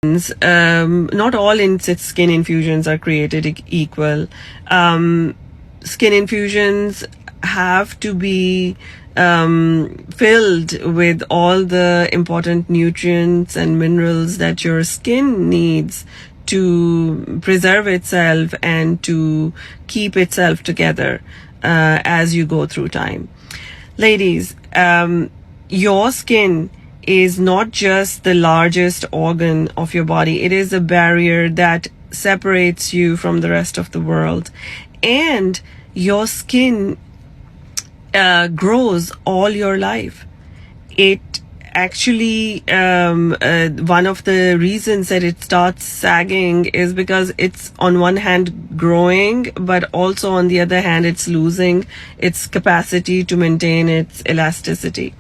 Not all skin infusions are created equal. Skin infusions have to be filled with all the important nutrients and minerals that your skin needs to preserve itself and to keep itself together as you go through time. Ladies, your skin is not just the largest organ of your body. It is a barrier that separates you from the rest of the world. And your skin grows all your life. It actually, one of the reasons that it starts sagging is because it's on one hand growing, but also on the other hand, it's losing its capacity to maintain its elasticity.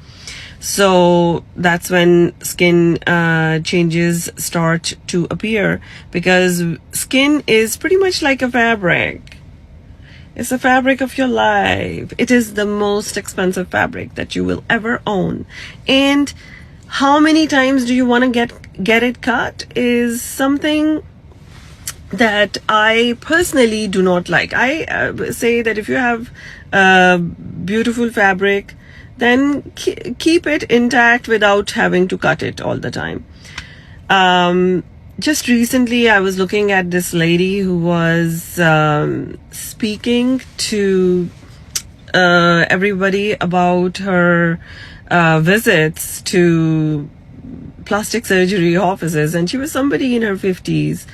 So that's when skin changes start to appear, because skin is pretty much like a fabric. It's the fabric of your life. It is the most expensive fabric that you will ever own. And how many times do you want to get it cut is something that I personally do not like. I say that if you have beautiful fabric, then keep it intact without having to cut it all the time. Just recently, I was looking at this lady who was speaking to everybody about her visits to plastic surgery offices, and she was somebody in her 50s,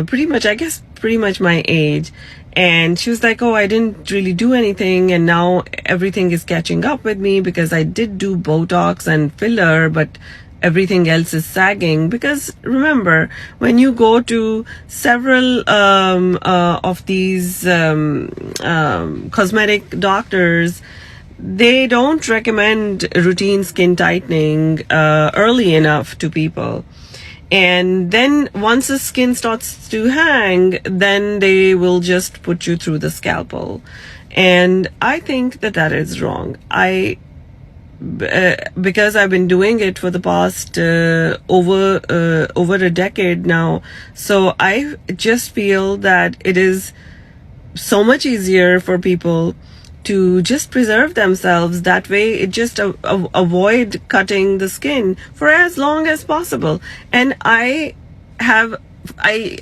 pretty much my age. And she was like, oh, I didn't really do anything, and now everything is catching up with me because I did do Botox and filler, but everything else is sagging. Because remember, when you go to several of these cosmetic doctors, they don't recommend routine skin tightening early enough to people. And then once the skin starts to hang, then they will just put you through the scalpel. And I think that is wrong. Because I've been doing it for the past over a decade now, so I just feel that it is so much easier for people to just preserve themselves. That way it just avoid cutting the skin for as long as possible. And I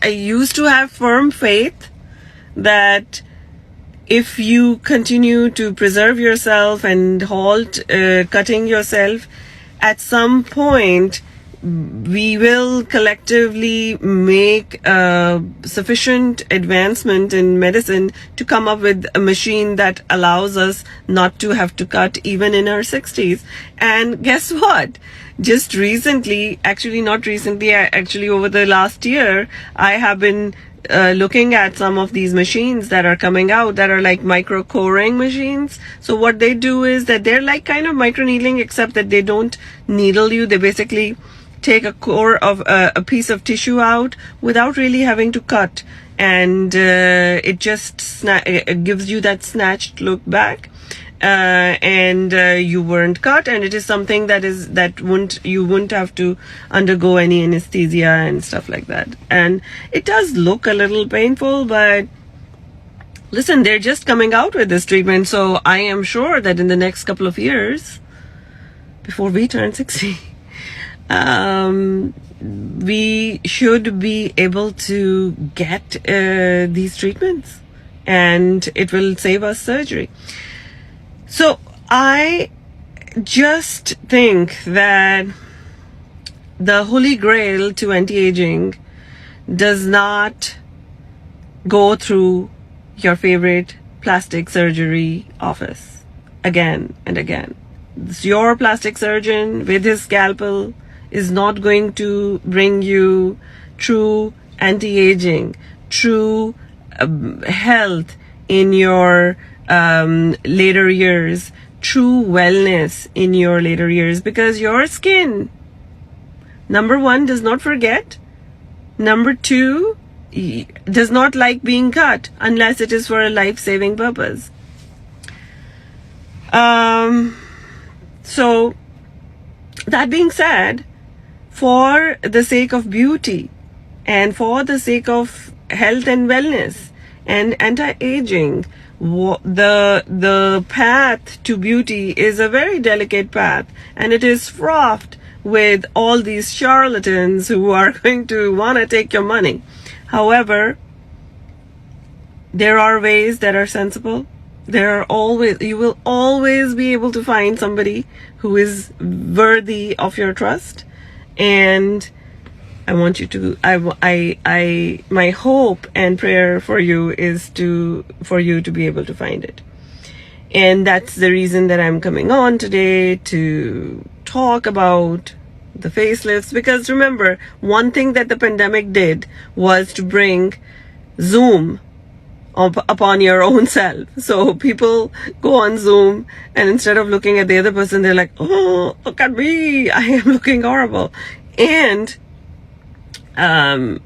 used to have firm faith that if you continue to preserve yourself and halt cutting yourself, at some point we will collectively make sufficient advancement in medicine to come up with a machine that allows us not to have to cut even in our 60s. And guess what? Just recently, actually over the last year, I have been looking at some of these machines that are coming out that are like micro coring machines. So what they do is that they're like kind of micro needling, except that they don't needle you. They basically take a core of a piece of tissue out without really having to cut, and it just it gives you that snatched look back, and you weren't cut, and it is something you wouldn't have to undergo any anesthesia and stuff like that. And it does look a little painful, but listen, they're just coming out with this treatment, so I am sure that in the next couple of years, before we turn 60, we should be able to get these treatments, and it will save us surgery. So I just think that the holy grail to anti-aging does not go through your favorite plastic surgery office again and again. Your plastic surgeon with his scalpel is not going to bring you true anti-aging, true health in your later years, true wellness in your later years, because your skin, number one, does not forget. Number two, does not like being cut unless it is for a life-saving purpose. So that being said, for the sake of beauty and for the sake of health and wellness and anti-aging. The path to beauty is a very delicate path, and it is fraught with all these charlatans who are going to want to take your money. However, there are ways that are sensible. You will always be able to find somebody who is worthy of your trust. And I want you to, my hope and prayer for you is for you to be able to find it. And that's the reason that I'm coming on today to talk about the facelifts. Because remember, one thing that the pandemic did was to bring Zoom upon your own self. So people go on Zoom, and instead of looking at the other person, they're like, oh, look at me, I am looking horrible. And that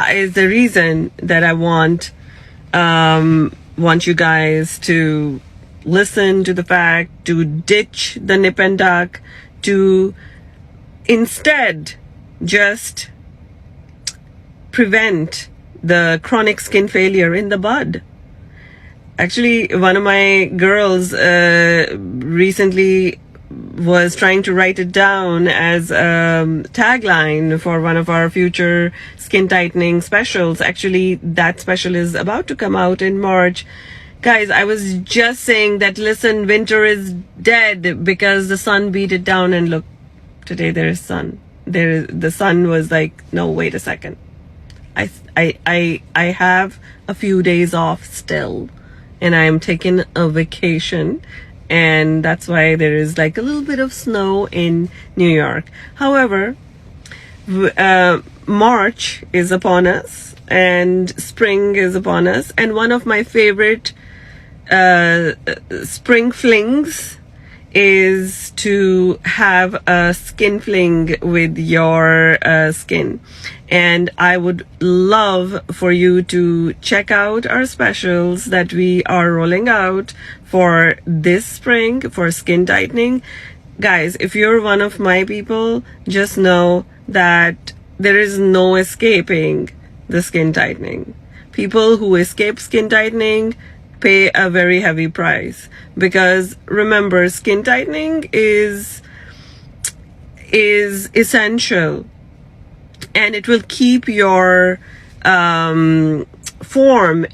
is the reason that I want you guys to listen to the fact, to ditch the nip and tuck, to instead just prevent the chronic skin failure in the bud. Actually, one of my girls recently was trying to write it down as a tagline for one of our future skin tightening specials. Actually, that special is about to come out in March. Guys, I was just saying that, listen, winter is dead because the sun beat it down, and look, today there is sun. The sun was like, no, wait a second. I have a few days off still, and I am taking a vacation, and that's why there is like a little bit of snow in New York. However, March is upon us and spring is upon us, and one of my favorite spring flings is to have a skin fling with your skin. And I would love for you to check out our specials that we are rolling out for this spring for skin tightening. Guys, if you're one of my people, just know that there is no escaping the skin tightening. People who escape skin tightening pay a very heavy price, because remember, skin tightening is essential, and it will keep your form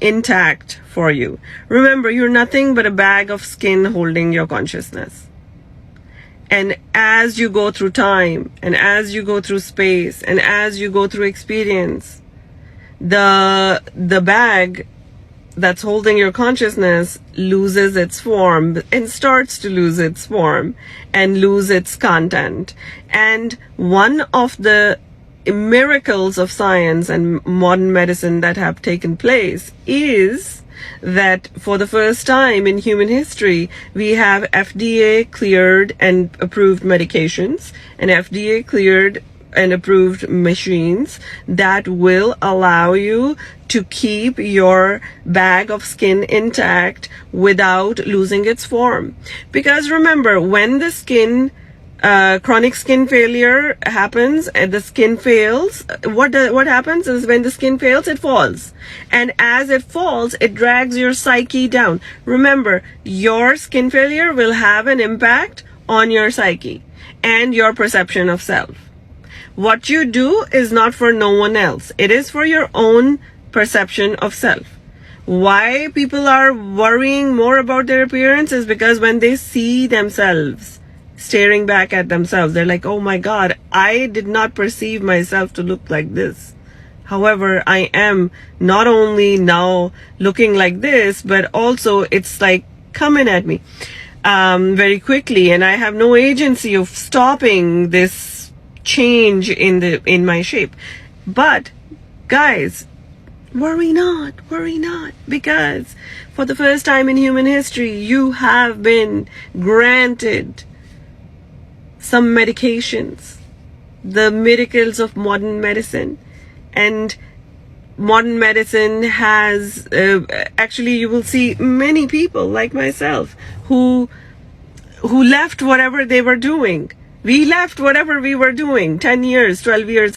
intact for you. Remember, you're nothing but a bag of skin holding your consciousness. And as you go through time, and as you go through space, and as you go through experience, the bag that's holding your consciousness loses its form and starts to lose its form and lose its content. And one of the miracles of science and modern medicine that have taken place is that for the first time in human history, we have FDA cleared and approved medications and FDA cleared and approved machines that will allow you to keep your bag of skin intact without losing its form. Because remember, when the skin chronic skin failure happens and the skin fails, what happens is when the skin fails, it falls. And as it falls, it drags your psyche down. Remember, your skin failure will have an impact on your psyche and your perception of self. What you do is not for no one else. It is for your own perception of self. Why people are worrying more about their appearance is because when they see themselves staring back at themselves, they're like, oh my God, I did not perceive myself to look like this. However, I am not only now looking like this, but also it's like coming at me very quickly, and I have no agency of stopping this change in my shape. But guys, worry not, because for the first time in human history, you have been granted some medications, the miracles of modern medicine. And modern medicine has actually, you will see many people like myself who left whatever they were doing. We left whatever we were doing 10 years, 12 years